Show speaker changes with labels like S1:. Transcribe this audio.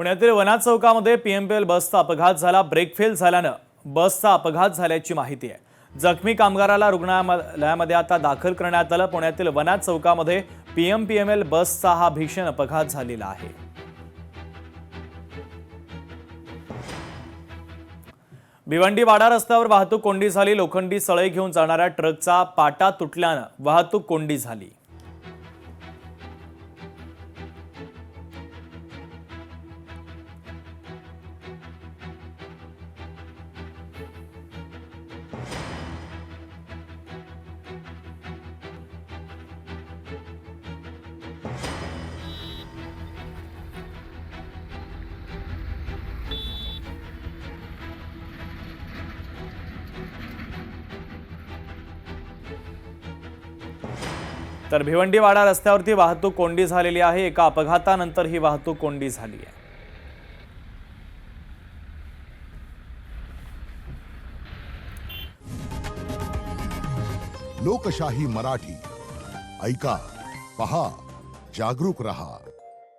S1: पुण्यातील वनाज चौकामध्ये पीएमपीएल बसचा अपघात झाला। ब्रेक फेल झाल्यानं बसचा अपघात झाल्याची माहिती आहे। जखमी कामगाराला रुग्णालयामध्ये आता दाखल करण्यात आलं। पुण्यातील वनाज चौकामध्ये पीएमपीएल बसचा हा भीषण अपघात झालेला आहे। भिवंडी वाडा रस्त्यावर वाहतूक कोंडी झाली। लोखंडी सळई घेऊन जाणाऱ्या ट्रकचा पाटा तुटल्यानं वाहतूक कोंडी झाली। तर भिवंडी वाडा रस्त्यावरती वाहतूक कोंडी झालेली आहे। एका अपघातानंतर ही वाहतूक कोंडी झाली आहे।
S2: लोकशाही मराठी ऐका, पहा, जागरूक रहा।